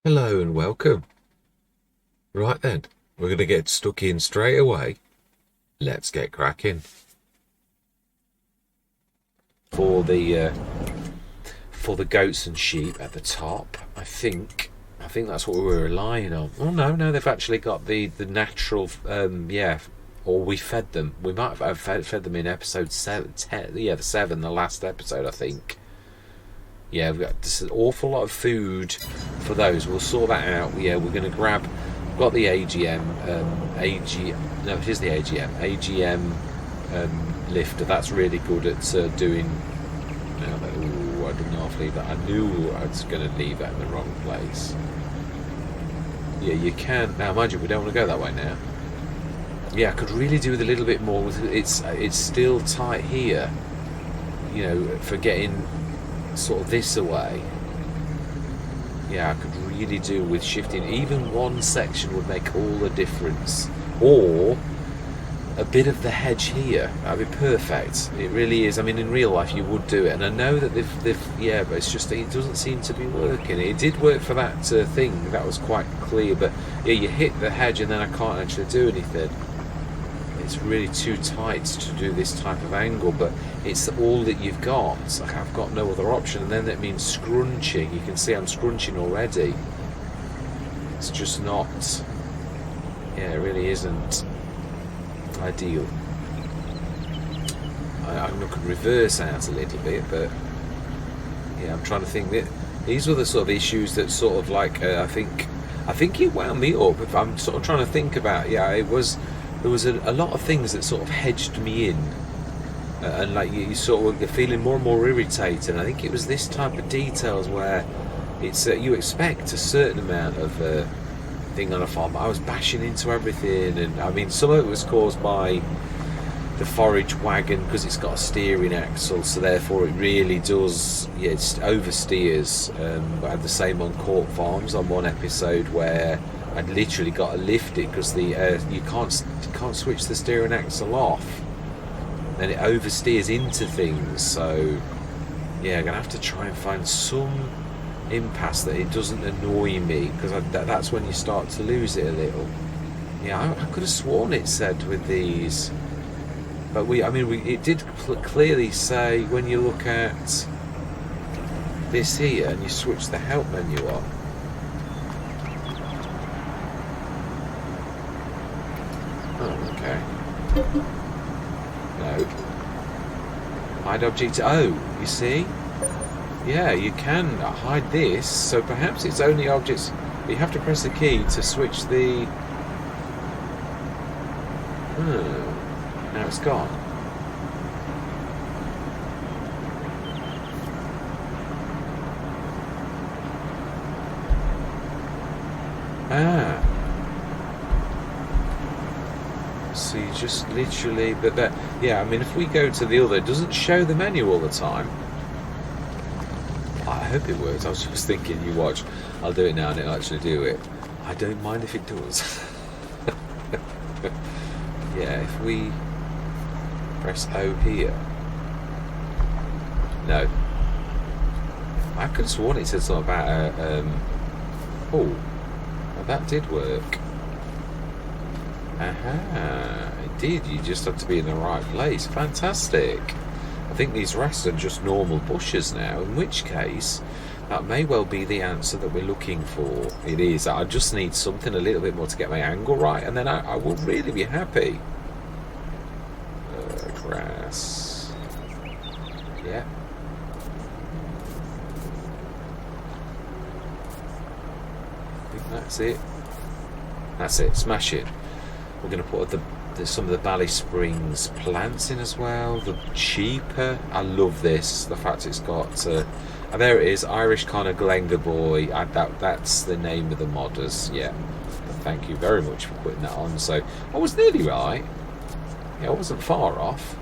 Hello and welcome. Right then, we're going to get stuck in straight away. Let's get cracking. For the goats and sheep at the top, I think that's what we were relying on. Oh no, they've actually got the natural, or we fed them. We might have fed them in episode 7, the last episode, I think. Yeah, we've got this an awful lot of food for those. We'll sort that out. Yeah, we're going to grab. We've got the AGM, No, it is the AGM lifter. That's really good at doing. I didn't half leave that. I knew I was going to leave that in the wrong place. Yeah, you can now. Mind you, we don't want to go that way now. Yeah, I could really do with a little bit more. It's still tight here. You know, for getting sort of this away. Yeah, I could really do with shifting. Even one section would make all the difference, or a bit of the hedge here. That'd be perfect. It really is. I mean, in real life you would do it, and I know that they've yeah, but it's just it doesn't seem to be working. It did work for that thing, that was quite clear, but yeah, you hit the hedge and then I can't actually do anything. It's really too tight to do this type of angle, but it's all that you've got. Like, I've got no other option, and then that means scrunching. You can see I'm scrunching already. It's just not. Yeah, it really isn't ideal. I'm looking reverse out a little bit, but yeah, I'm trying to think that these were the sort of issues that sort of like I think it wound me up. If I'm sort of trying to think about, yeah, it was. There was a lot of things that sort of hedged me in, and like you sort of were feeling more and more irritated. I think it was this type of details where it's you expect a certain amount of thing on a farm, but I was bashing into everything, and I mean some of it was caused by the forage wagon because it's got a steering axle, so therefore it really does, yeah, it oversteers. I had the same on Court Farms on one episode where I'd literally got to lift it because the you can't switch the steering axle off, and it oversteers into things. So yeah, I'm gonna have to try and find some impasse that it doesn't annoy me, because that's when you start to lose it a little. Yeah, I could have sworn it said with these, but it did clearly say when you look at this here and you switch the help menu on. No. Hide object. Oh, you see? Yeah, you can hide this, so perhaps it's only objects. You have to press the key to switch the. Now it's gone. Ah. So you just literally, but that, yeah, I mean, if we go to the other, it doesn't show the menu all the time. I hope it works. I was just thinking, you watch, I'll do it now and it'll actually do it. I don't mind if it does. Yeah, if we press O here. No. I could have sworn it said something about oh, that did work. Aha, it did. You just have to be in the right place. Fantastic. I think these rest are just normal bushes now, in which case that may well be the answer that we're looking for. It is. I just need something a little bit more to get my angle right, and then I will really be happy. Grass. Yeah. I think that's it. That's it. Smash it. We're going to put some of the BallySpring plants in as well. The cheaper. I love this. The fact it's got. There it is. Irish Connor GlengarBoy. That's the name of the modders. Yeah. Thank you very much for putting that on. So I was nearly right. Yeah, I wasn't far off.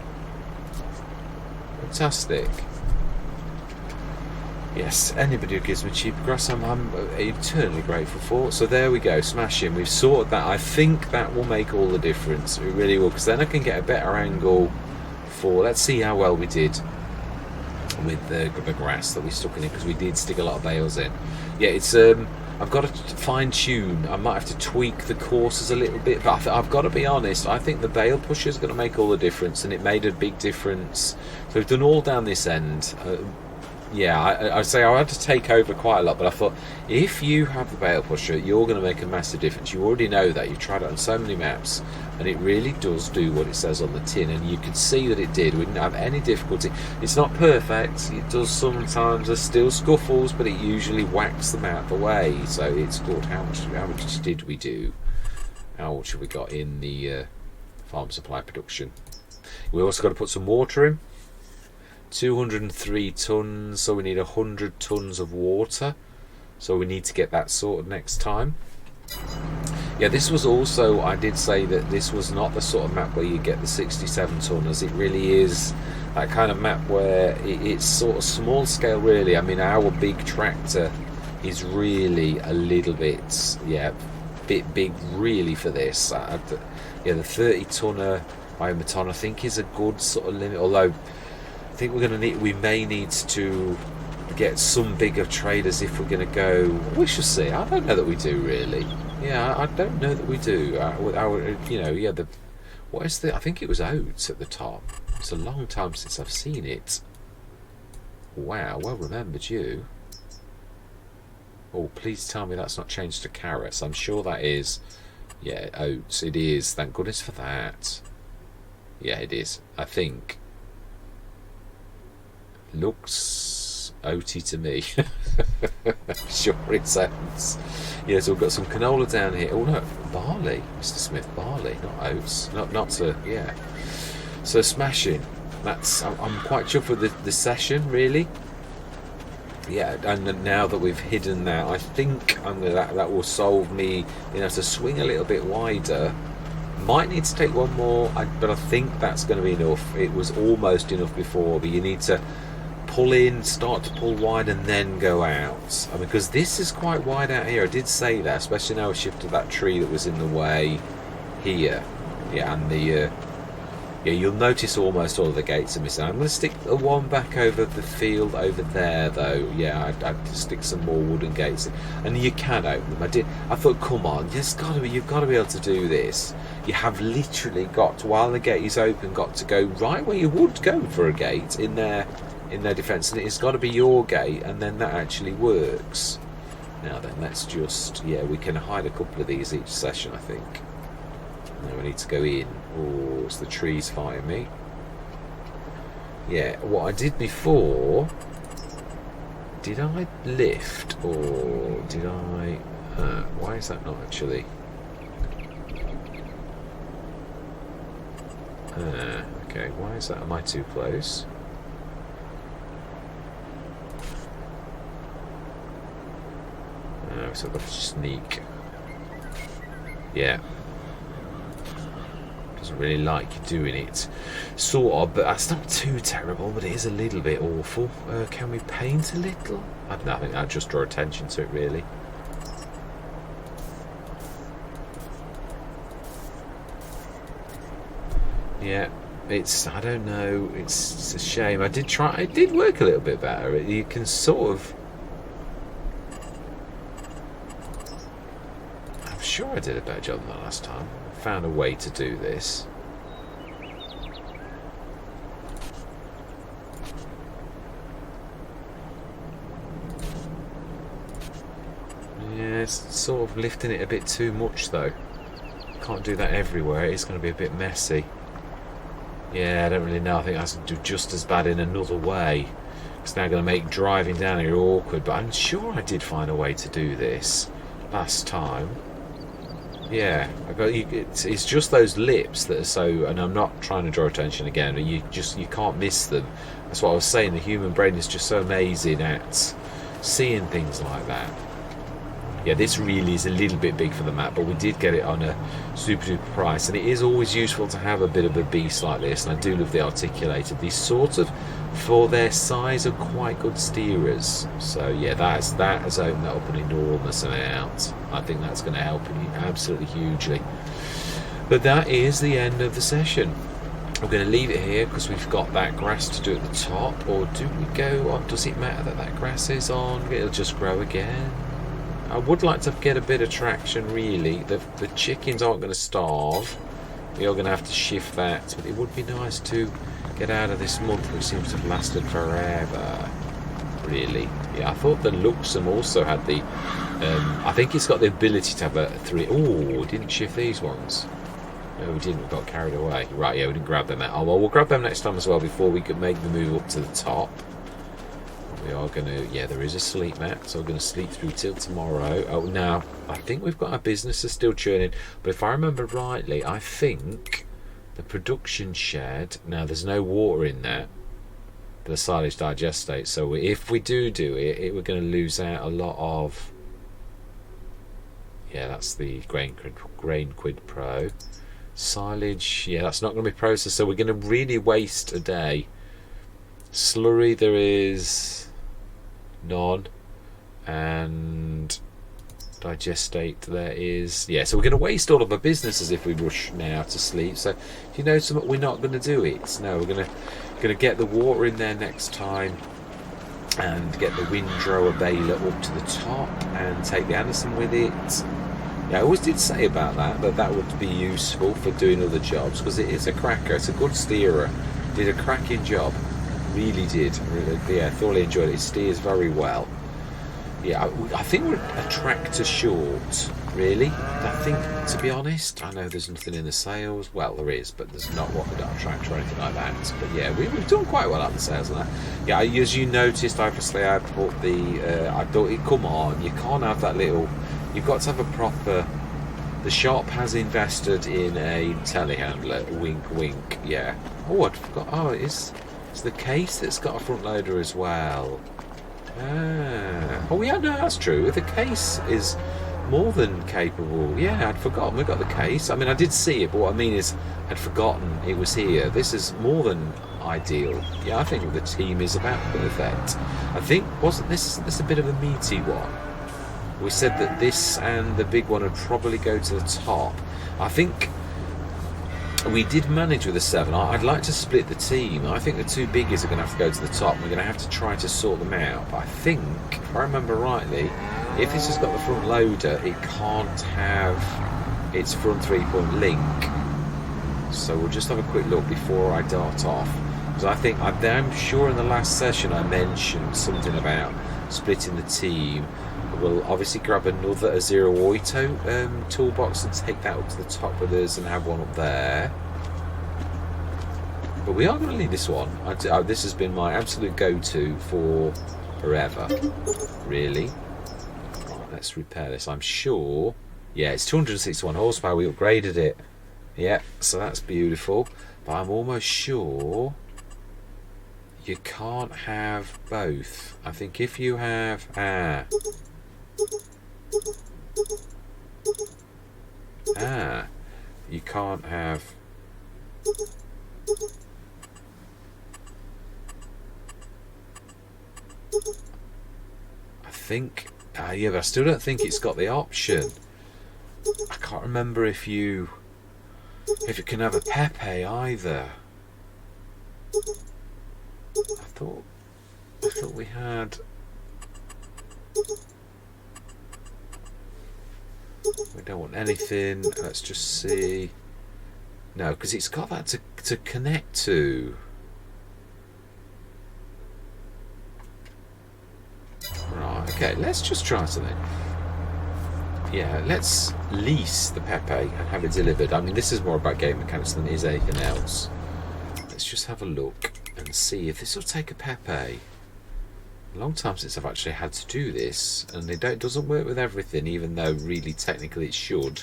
Fantastic. Yes, anybody who gives me cheaper grass, I'm eternally grateful for. So there we go, smashing. We've sorted that. I think that will make all the difference. It really will, because then I can get a better angle for. Let's see how well we did with the grass that we stuck in it, because we did stick a lot of bales in. Yeah, it's I've got to fine tune. I might have to tweak the courses a little bit, but I've got to be honest, I think the bale pusher is going to make all the difference, and it made a big difference. So we've done all down this end. Yeah, I'd say I had to take over quite a lot, but I thought if you have the bale pusher, you're going to make a massive difference. You already know that. You've tried it on so many maps, and it really does do what it says on the tin, and you could see that it did. We didn't have any difficulty. It's not perfect. It does sometimes. There's still scuffles, but it usually whacks them out of the way, so it's good. How much did we do? How much have we got in the farm supply production? We also got to put some water in. 203 tons, so we need 100 tons of water, so we need to get that sorted next time. Yeah, this was also, I did say that this was not the sort of map where you get the 67 tonners. It really is that kind of map where it's sort of small scale, really. I mean, our big tractor is really a little bit, yeah, bit big really for this. Yeah, the 30 tonner by a ton I think is a good sort of limit, although I think we may need to get some bigger traders if we're going to go. We shall see. I don't know that we do, really. Yeah, I don't know that we do. You know, yeah. What is the? I think it was oats at the top. It's a long time since I've seen it. Wow, well remembered you. Oh, please tell me that's not changed to carrots. I'm sure that is. Yeah, oats. It is. Thank goodness for that. Yeah, it is. I think. Looks oaty to me. Sure it sounds. Yeah, so we've got some canola down here. Oh no, barley, Mr. Smith, barley, not oats. Not to, yeah. So smashing. I'm quite chuffed with the session, really. Yeah, and now that we've hidden that, I think that will solve me, you know, to swing a little bit wider. Might need to take one more, but I think that's going to be enough. It was almost enough before, but you need to pull in, start to pull wide, and then go out. I mean, because this is quite wide out here. I did say that, especially now we shifted that tree that was in the way here. Yeah, and the yeah, you'll notice almost all of the gates are missing. I'm going to stick the one back over the field over there, though. Yeah, I'd stick some more wooden gates in. And you can open them. I thought, come on, you've got to be able to do this. You have literally got to, while the gate is open, got to go right where you would go for a gate in their defence, and it's got to be your gate, and then that actually works. Now then, let's just, yeah, we can hide a couple of these each session, I think. Now we need to go in. Oh, it's the trees fighting me. Yeah, what I did before, did I lift, or did I, why is that not actually? Okay, why is that? Am I too close? So I've got to sneak. Yeah. Doesn't really like doing it. Sort of, but that's not too terrible, but it is a little bit awful. Can we paint a little? I don't know, I think that'll just draw attention to it, really. Yeah, it's, I don't know, it's a shame. I did try, it did work a little bit better. You can sort of, I'm sure I did a better job than that last time. I found a way to do this. Yeah, it's sort of lifting it a bit too much though. Can't do that everywhere, it's going to be a bit messy. Yeah, I don't really know. I think I have to do just as bad in another way. It's now going to make driving down here awkward, but I'm sure I did find a way to do this last time. Yeah, it's just those lips that are so, and I'm not trying to draw attention again, but you can't miss them. That's what I was saying, the human brain is just so amazing at seeing things like that. Yeah, this really is a little bit big for the map, but we did get it on a super duper price, and it is always useful to have a bit of a beast like this, and I do love the articulated. These sort of, for their size, are quite good steerers. So yeah, that has opened that up an enormous amount. I think that's going to help absolutely hugely. But that is the end of the session. We're going to leave it here because we've got that grass to do at the top, or do we go on? Does it matter that that grass is on? It'll just grow again. I would like to get a bit of traction, really. The chickens aren't going to starve. We are going to have to shift that, but it would be nice to get out of this month, which seems to have lasted forever. Really. Yeah, I thought the Luxem also had the... I think it's got the ability to have a 3... Oh, we didn't shift these ones. No, we didn't. We got carried away. Right, yeah, we didn't grab them out. Oh, well, we'll grab them next time as well before we could make the move up to the top. We are going to... Yeah, there is a sleep mat, so we're going to sleep through till tomorrow. Oh, now, I think we've got our businesses still churning. But if I remember rightly, I think the production shed... Now, there's no water in that. The silage digestate. So if we do it, we're going to lose out a lot of... Yeah, that's the grain quid pro. Silage, yeah, that's not going to be processed, so we're going to really waste a day. Slurry, there is none, and digestate, there is, yeah, so we're going to waste all of our businesses if we rush now to sleep. So if you know something, we're not going to do it. No, we're going to get the water in there next time and get the windrower baler up to the top and take the Anderson with it. Yeah, I always did say about that would be useful for doing other jobs, because it is a cracker. It's a good steerer. Did a cracking job. Really did. Really, yeah, thoroughly enjoyed it. It steers very well. Yeah, I think we're a tractor short, really. I think, to be honest, I know there's nothing in the sales. Well, there is, but there's not what we got a tractor or anything like that. But yeah, we've done quite well on the sales on that. Yeah, as you noticed, obviously I put the... I thought, come on, you can't have that little... You've got to have a proper... The shop has invested in a telehandler. Wink, wink. Yeah. Oh, I forgot. Oh, it's the case that's got a front loader as well. Ah. Oh, yeah, no, that's true. The case is more than capable. Yeah, I'd forgotten we got the case. I mean, I did see it, but what I mean is I'd forgotten it was here. This is more than ideal. Yeah, I think the team is about perfect. I think, wasn't this a bit of a meaty one? We said that this and the big one would probably go to the top. I think we did manage with a 7. I'd like to split the team. I think the two biggies are going to have to go to the top. We're going to have to try to sort them out. But I think, if I remember rightly, if this has got the front loader, it can't have its front 3-point link. So we'll just have a quick look before I dart off. Because I think, I'm sure in the last session I mentioned something about splitting the team. We'll obviously grab another Zero Oito toolbox and take that up to the top with us and have one up there. But we are going to leave this one. This has been my absolute go-to for forever, really. Right, let's repair this. I'm sure... Yeah, it's 261 horsepower. We upgraded it. Yeah, so that's beautiful. But I'm almost sure you can't have both. I think if you have... you can't have... I think... yeah, but I still don't think it's got the option. I can't remember if it can have a Pepe either. I thought we had... We don't want anything. Let's just see. No, because it's got that to connect to. Right, okay, let's just try something. Yeah, let's lease the Pepe and have it delivered. I mean, this is more about game mechanics than it is anything else. Let's just have a look and see if this will take a Pepe. A long time since I've actually had to do this, and it doesn't work with everything, even though really technically it should.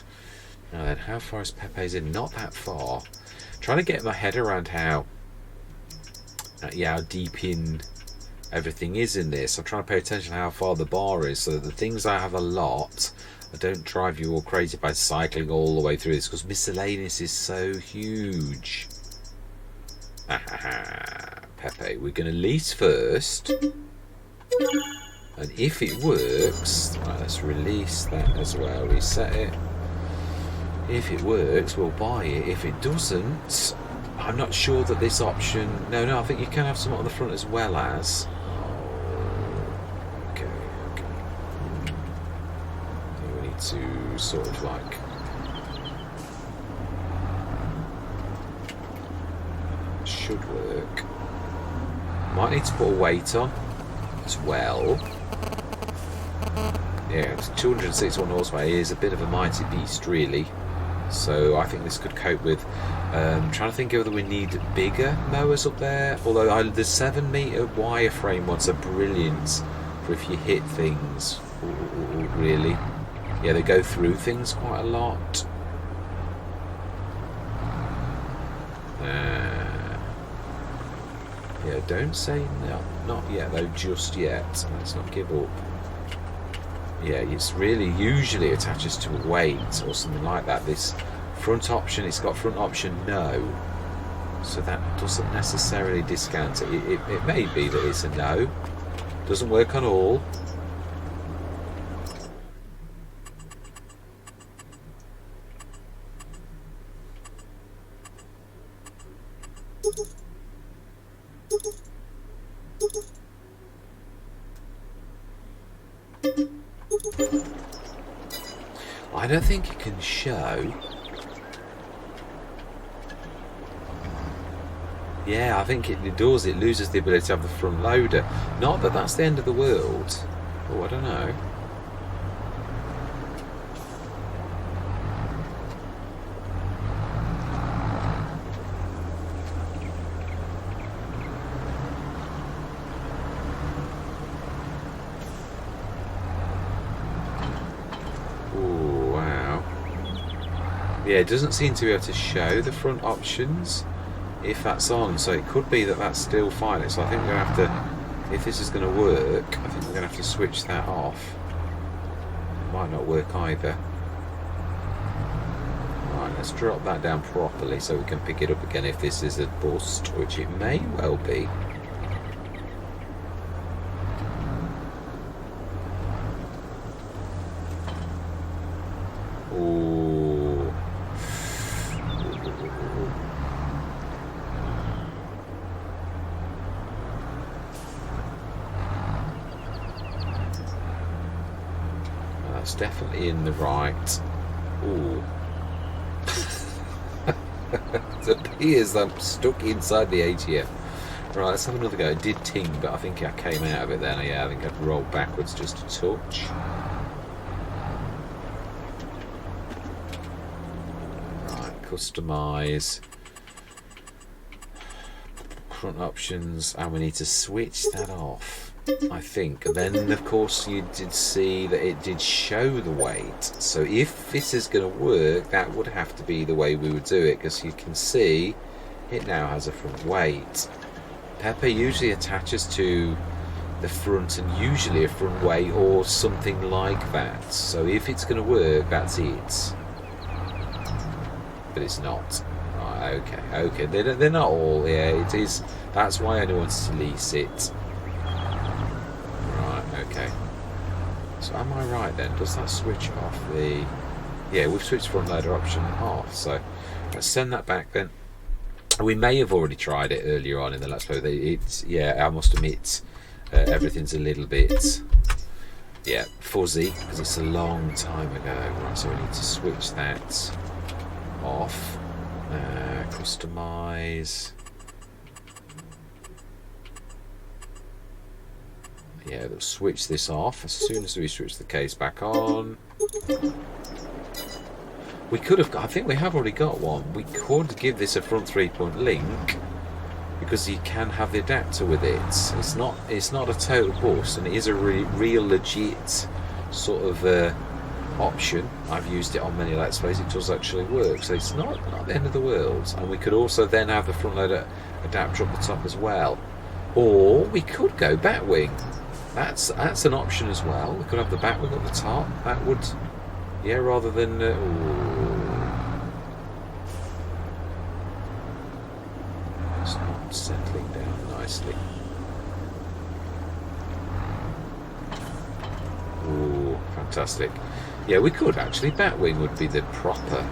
Now then, how far is Pepe's in? Not that far. Trying to get my head around how deep in everything is in this. I'm trying to pay attention to how far the bar is, so that the things I have a lot, I don't drive you all crazy by cycling all the way through this, because miscellaneous is so huge. Pepe, we're going to lease first. And if it works, right, let's release that as well, reset it. If it works, we'll buy it. If it doesn't, I'm not sure that this option... No, I think you can have some on the front as well as... Okay. We need to sort of like... Should work. Might need to put a weight on as well. Yeah, 261 horsepower is a bit of a mighty beast, really. So I think this could cope with. Trying to think whether we need bigger mowers up there. Although the 7-meter wireframe ones are brilliant for if you hit things. Ooh, really, yeah, they go through things quite a lot. Yeah, don't say no, not yet though. Just yet. Let's not give up. Yeah, it's really usually attaches to a weight or something like that. This front option, it's got front option no, so that doesn't necessarily discount it. It may be that it's a no. Doesn't work on all. I don't think it can show. Yeah, I think it does. It loses the ability to have the front loader. Not that that's the end of the world. Oh, I don't know. Yeah, it doesn't seem to be able to show the front options if that's on, so it could be that that's still fine. So I think we're going to have to, if this is going to work, I think we're going to have to switch that off. It might not work either. Right, let's drop that down properly so we can pick it up again if this is a bust, which it may well be. Definitely in the right. Ooh. It appears I'm stuck inside the ATM. Right, let's have another go. It did ting, but I think I came out of it then. Yeah, I think I'd rolled backwards just a touch. Right, customise. Front options, and we need to switch that off. I think. And then of course you did see that it did show the weight, so if this is going to work, that would have to be the way we would do it, because you can see it now has a front weight. Pepper usually attaches to the front, and usually a front weight or something like that, so if it's going to work, that's it. But it's not. Right, okay, they're not all. Yeah, it is. That's why I wanted to lease it. Okay, so am I right then? Does that switch off the... Yeah, we've switched front loader option off, so let's send that back then. We may have already tried it earlier on in the Let's Play. It's, yeah, I must admit, everything's a little bit, yeah, fuzzy, because it's a long time ago. Right, so we need to switch that off. Customise. Yeah, we'll switch this off as soon as we switch the case back on. We could have, I think we have already got one. We could give this a front 3-point link, because you can have the adapter with it. It's not a total bust, and it is a real legit sort of option. I've used it on many Let's Plays. It does actually work, so it's not the end of the world. And we could also then have the front loader adapter up the top as well, or we could go batwing. That's an option as well. We could have the batwing at the top. That would, yeah, rather than it's not settling down nicely. Ooh, fantastic. Yeah, we could actually. Batwing would be the proper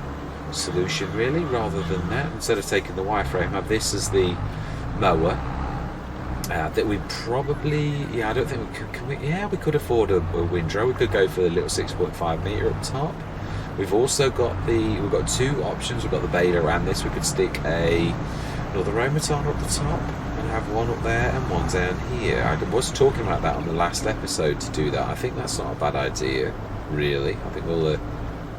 solution really, rather than that. Instead of taking the wireframe, have this as the mower. That we probably, I don't think we could afford a windrow. We could go for the little 6.5 metre up top. We've also got we've got two options. We've got the baler and this. We could stick another Romaton up the top and have one up there and one down here. I was talking about that on the last episode to do that. I think that's not a bad idea, really. I think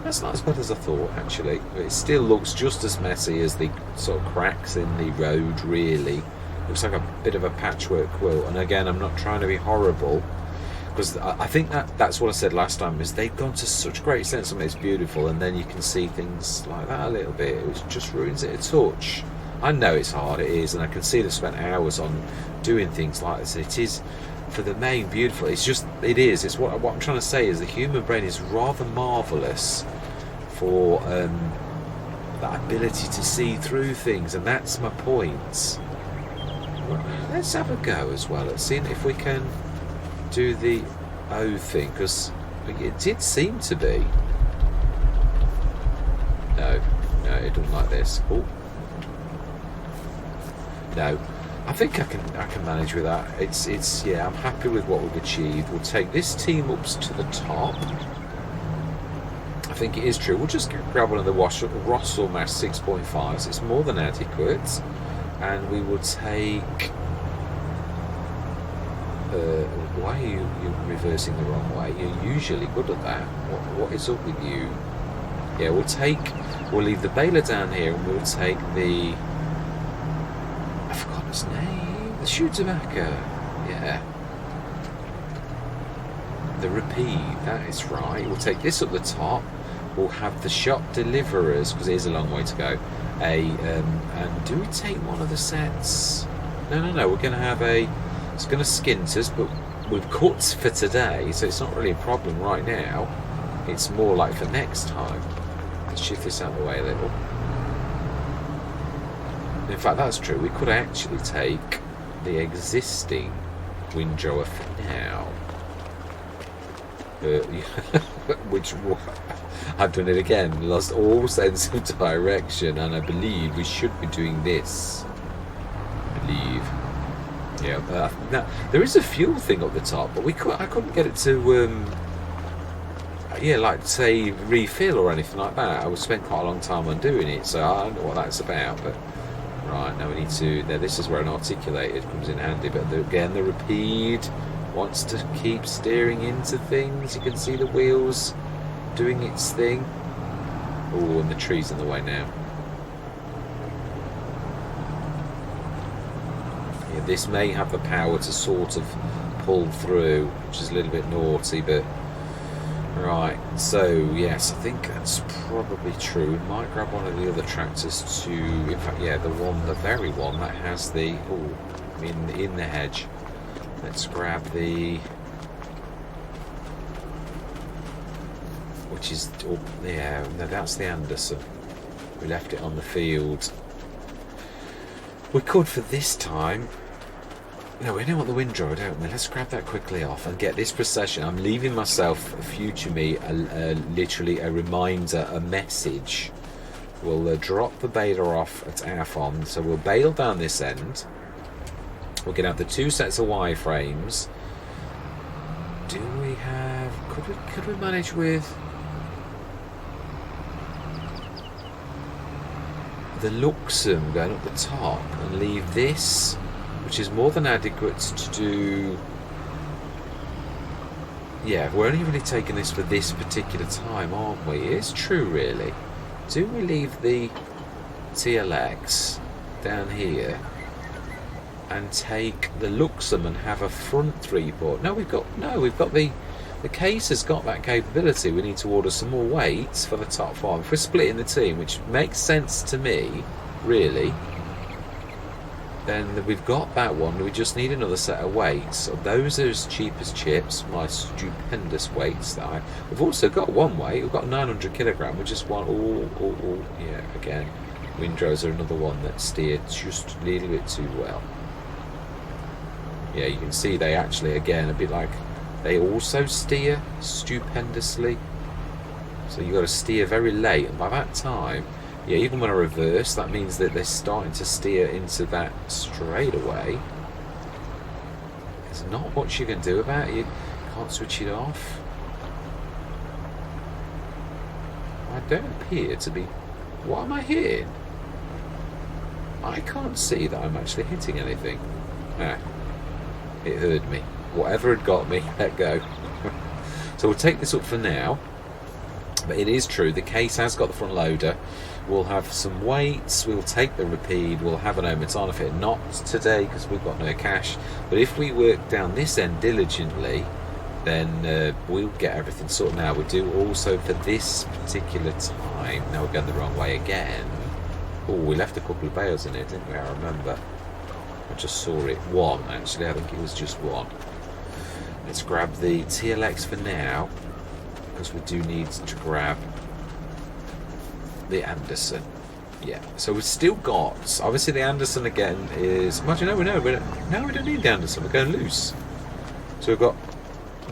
that's not as bad as I thought, actually. It still looks just as messy as the sort of cracks in the road, really. Looks like a bit of a patchwork quilt. And again, I'm not trying to be horrible, because I think that's what I said last time, is they've gone to such great sense. I mean, it's beautiful, and then you can see things like that a little bit. It just ruins it a touch. I know it's hard, it is, and I can see they've spent hours on doing things like this. It is, for the main, beautiful. It's just, it's what I'm trying to say is the human brain is rather marvellous for that ability to see through things, and that's my point. Let's have a go as well at seeing if we can do the O thing, because it did seem to be. No, it doesn't like this. Oh, no, I think I can manage with that. It's yeah, I'm happy with what we've achieved. We'll take this team up to the top. I think it is true. We'll just grab one of the Russell Mass 6.5s. It's more than adequate. And we will take... why are you reversing the wrong way? You're usually good at that. What is up with you? Yeah, we'll leave the baler down here, and we'll take the... I forgot his name. The Schumacher. Yeah. The Rapide, that is right. We'll take this up the top. We'll have the shop deliverers, because it is a long way to go. And do we take one of the sets? No, we're going to have it's going to skint us, but we've cut for today, so it's not really a problem right now. It's more like for next time. Let's shift this out of the way a little. In fact, that's true. We could actually take the existing windrower for now. Which I've done it again, lost all sense of direction, and I believe we should be doing this. Yeah. Now there is a fuel thing up the top, but I couldn't get it to like say refill or anything like that. I would spend quite a long time on doing it, so I don't know what that's about. But right, now we need to. Now this is where an articulated comes in handy. But again, the Rapide wants to keep steering into things. You can see the wheels doing its thing. Oh, and the tree's in the way now. Yeah, this may have the power to sort of pull through, which is a little bit naughty, but right. So yes, I think that's probably true. We might grab one of the other tractors to, in fact, yeah, the very one that has the in the hedge. Let's grab the, which is, yeah, no, that's the Anderson. We left it on the field. We could for this time. No, we don't want the windrower, don't we? Let's grab that quickly off and get this procession. I'm leaving myself, future me, literally a reminder, a message. We'll drop the baler off at our farm, so we'll bale down this end. We're going to have the two sets of wireframes. Do we have... Could we manage with... the Luxem going up the top and leave this, which is more than adequate to do... Yeah, we're only really taking this for this particular time, aren't we? It's true, really. Do we leave the TLX down here and take the Luxem and have a front 3-port? No, we've got the case has got that capability. We need to order some more weights for the top 5. If we're splitting the team, which makes sense to me, really, then we've got that one. We just need another set of weights. So those are as cheap as chips. My stupendous weights that we've also got one weight. We've got 900 kilogram. We just want all. Yeah, again, windrows are another one that steer just a little bit too well. Yeah, you can see they actually, again, a bit like they also steer stupendously. So you've got to steer very late, and by that time Yeah, even when I reverse, that means that they're starting to steer into that straight away. There's not much you can do about it. You can't switch it off. I don't appear to be... What am I hitting? I can't see that I'm actually hitting anything. Ah, it heard me. Whatever had got me, let go. So we'll take this up for now. But it is true, the case has got the front loader. We'll have some weights, we'll take the Rapide, we'll have an Omatana fit. Not today because we've got no cash. But if we work down this end diligently, then we'll get everything sorted. Now we do also for this particular time. Now we're going the wrong way again. Oh, we left a couple of bales in here, didn't we? I remember. I just saw it. One, actually. I think it was just one. Let's grab the TLX for now, because we do need to grab the Anderson. Yeah, so we've still got... Obviously the Anderson again is... Imagine, no, we don't need the Anderson. We're going loose. So we've got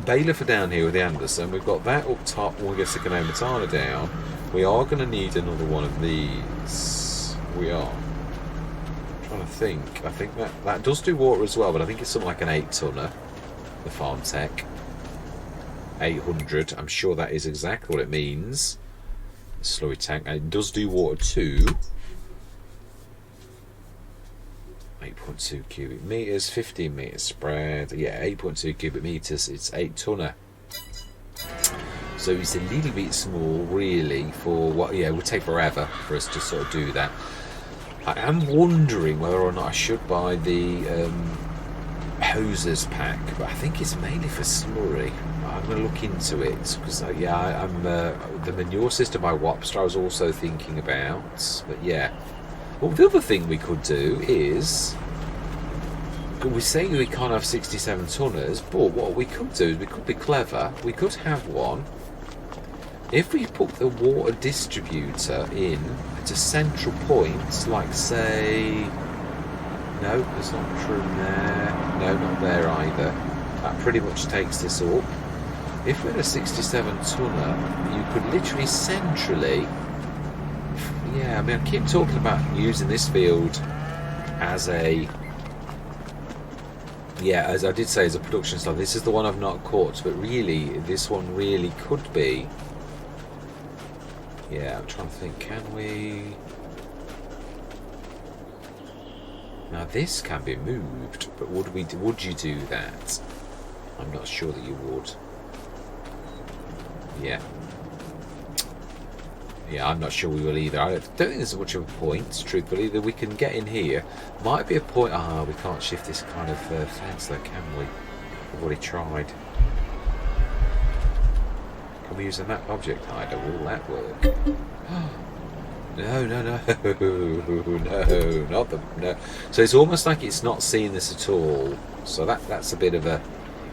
baler for down here with the Anderson. We've got that up top. We're going to stick an Omatana down. We are going to need another one of these. We are. I'm trying to think. I think that does do water as well, but I think it's something like an 8-tonner. The Farm Tech 800. I'm sure that is exactly what it means. Slurry tank. And it does do water too. 8.2 cubic meters, 15 meters spread. Yeah, 8.2 cubic meters. It's 8-tonner. So it's a little bit small, really, for what. Yeah, it would take forever for us to sort of do that. I am wondering whether or not I should buy the hosers pack, but I think it's mainly for slurry. I'm going to look into it because I'm the manure system by Wapster I was also thinking about. But yeah, well, the other thing we could do is, we say we can't have 67 tonners, but what we could do is we could be clever. We could have one. If we put the water distributor in at a central point, like say, no, there's not room there. No, not there either. That pretty much takes this up. If we're a 67 tonner, you could literally centrally. Yeah, I mean, I keep talking about using this field as a. Yeah, as I did say, as a production style. This is the one I've not caught, but really, this one really could be. Yeah, I'm trying to think. Can we? Now this can be moved, but would you do that? I'm not sure that you would. Yeah. Yeah, I'm not sure we will either. I don't think there's much of a point, truthfully. That we can get in here. Might be a point. Ah, we can't shift this kind of fence though, can we? We've already tried. Can we use a map object hider? Will that work? No, not the no. So it's almost like it's not seeing this at all. So that's a bit of a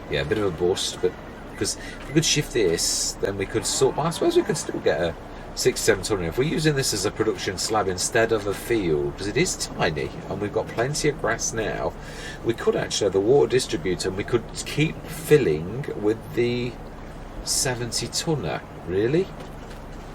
bit of a bust. But because if we could shift this, then we could sort. I suppose we could still get a 6-7 tonner if we're using this as a production slab instead of a field, because it is tiny and we've got plenty of grass now. We could actually have the water distributor and we could keep filling with the 70 tonner. Really,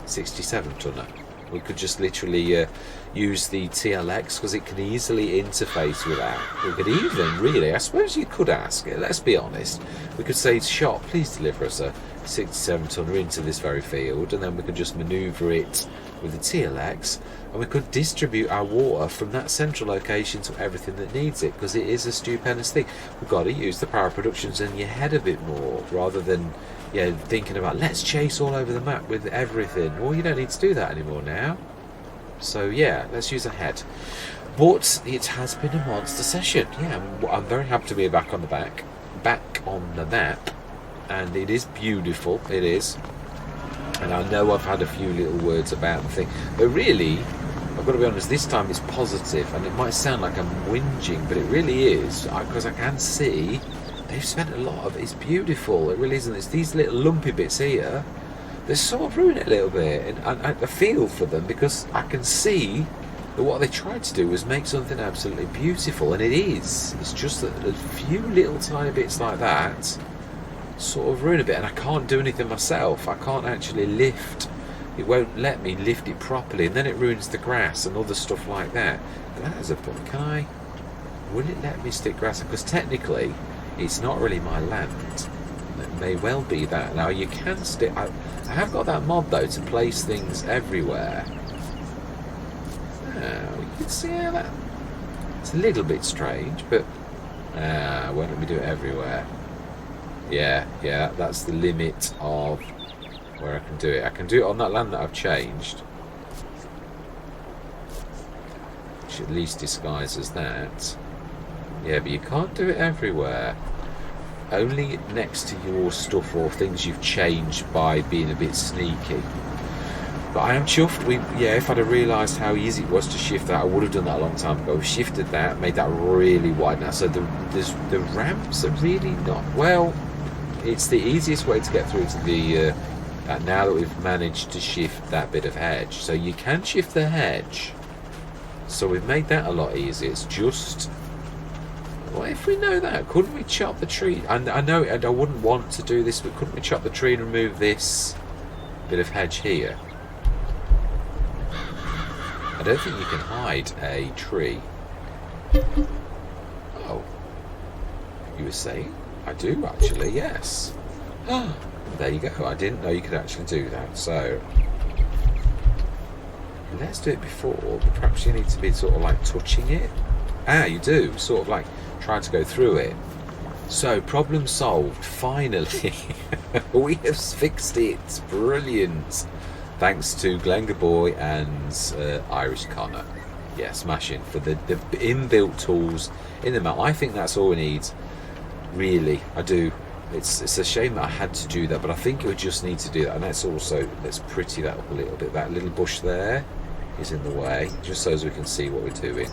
67 tonner. We could just literally use the TLX because it can easily interface with that. We could even, really, I suppose you could ask, let's be honest, we could say to shop, please deliver us a 67 tonner into this very field, and then we could just manoeuvre it with the TLX, and we could distribute our water from that central location to everything that needs it, because it is a stupendous thing. We've got to use the power of productions in your head a bit more, rather than thinking about let's chase all over the map with everything. Well, you don't need to do that anymore now. So yeah, let's use a head. But it has been a monster session. Yeah, I'm very happy to be back on the map, and it is beautiful. It is, and I know I've had a few little words about the thing, but really, I've got to be honest. This time it's positive, and it might sound like I'm whinging, but it really is, because I can see. They've spent a lot of it. It's beautiful. It really isn't. It's these little lumpy bits here. They sort of ruin it a little bit, and I feel for them because I can see that what they tried to do was make something absolutely beautiful, and it is. It's just that a few little tiny bits like that sort of ruin a bit, and I can't do anything myself. I can't actually lift it won't let me lift it properly, and then it ruins the grass and other stuff like that. That's a point. Will it let me stick grass? Because technically it's not really my land. It may well be that. Now you can stick, I have got that mod though to place things everywhere. Now you can see how that, it's a little bit strange, but won't let me do it everywhere. Yeah, that's the limit of where I can do it. I can do it on that land that I've changed, which at least disguises that. Yeah, but you can't do it everywhere. Only next to your stuff or things you've changed by being a bit sneaky. But I am chuffed. If I'd have realised how easy it was to shift that, I would have done that a long time ago. We shifted that, made that really wide now. So the ramps are really not, well, it's the easiest way to get through to the now that we've managed to shift that bit of hedge. So you can shift the hedge. So we've made that a lot easier. It's just, well, if we know that, couldn't we chop the tree? I know I wouldn't want to do this, but couldn't we chop the tree and remove this bit of hedge here? I don't think you can hide a tree. Oh, you were saying? I do actually, yes. There you go. I didn't know you could actually do that. So let's do it before. But perhaps you need to be sort of like touching it. You do. Sort of like trying to go through it. So problem solved. Finally, we have fixed it. Brilliant. Thanks to GlengarBoy and Irish Connor. Yeah, smashing for the inbuilt tools in the map. I think that's all we need. Really, I do. It's a shame that I had to do that, but I think we just need to do that. And that's also, let's pretty that up a little bit. That little bush there is in the way, just so as we can see what we're doing.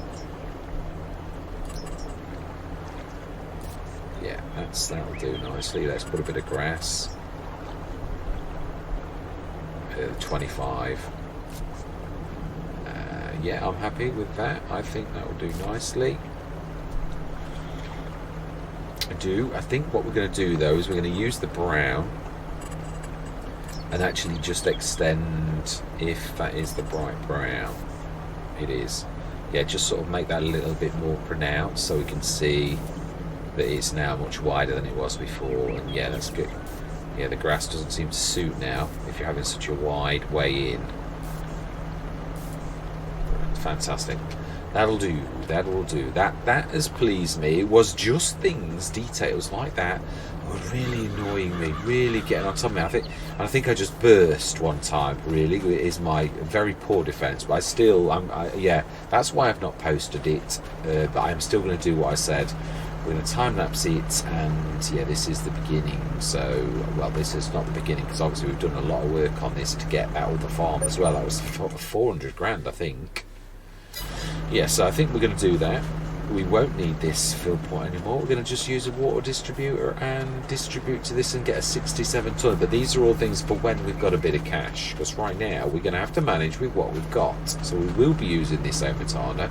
Yeah, that'll do nicely. Let's put a bit of grass. 25. Yeah, I'm happy with that. I think that will do nicely. I think what we're going to do though is we're going to use the brown and actually just extend, if that is the bright brown. It is. Yeah, just sort of make that a little bit more pronounced so we can see that it's now much wider than it was before. And yeah, that's good. Yeah, the grass doesn't seem to suit now if you're having such a wide way in. Fantastic. That'll do. That will do. That has pleased me. It was just things, details like that were really annoying me, really getting on top of me. I think I just burst one time. Really, it is my very poor defence. But yeah, that's why I've not posted it. But I'm still going to do what I said. We're going to time lapse it, and yeah, this is the beginning. So, well, this is not the beginning because obviously we've done a lot of work on this to get out of the farm as well. That was 400 grand, I think. Yeah, so I think we're going to do that. We won't need this fill point anymore. We're going to just use a water distributor and distribute to this and get a 67 tonne. But these are all things for when we've got a bit of cash. Because right now we're going to have to manage with what we've got. So we will be using this Omatana.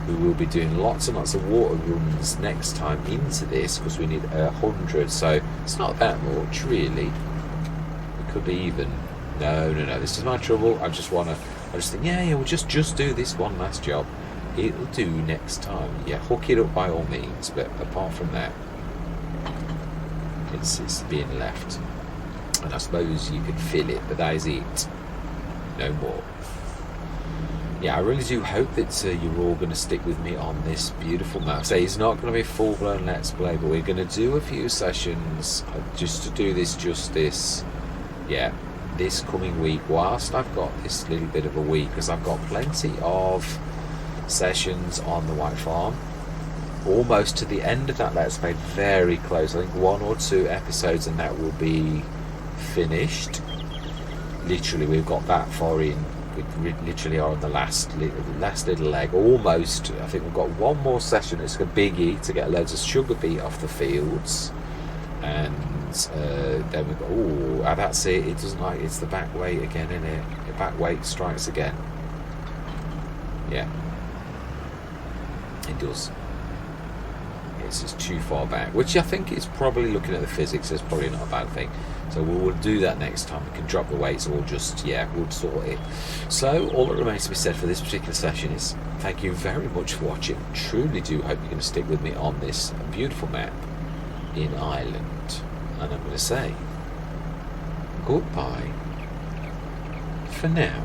We will be doing lots and lots of water runs next time into this because we need 100. So it's not that much really. It could be even. No. This is my trouble. I just think, yeah, we'll just do this one last job. It'll do next time. Yeah, hook it up by all means, but apart from that, it's being left. And I suppose you could fill it, but that is it. No more. Yeah, I really do hope that you're all going to stick with me on this beautiful map. So it's not going to be a full-blown Let's Play, but we're going to do a few sessions just to do this justice. Yeah, this coming week, whilst I've got this little bit of a week, because I've got plenty of sessions on the White Farm, almost to the end of that Let's Play, very close. I think 1 or 2 episodes and that will be finished. Literally, we've got that far in. We literally are on the last little leg, almost. I think we've got one more session. It's a biggie to get loads of sugar beet off the fields, and then we've got, that's it. It doesn't like, it's the back weight again, isn't it? The back weight strikes again. Yeah. It does. It's just too far back, which I think is probably, looking at the physics, is probably not a bad thing. So we'll do that next time. We can drop the weights or just, yeah, we'll sort it. So all that remains to be said for this particular session is thank you very much for watching. Truly do hope you're going to stick with me on this beautiful map in Ireland. And I'm going to say goodbye for now.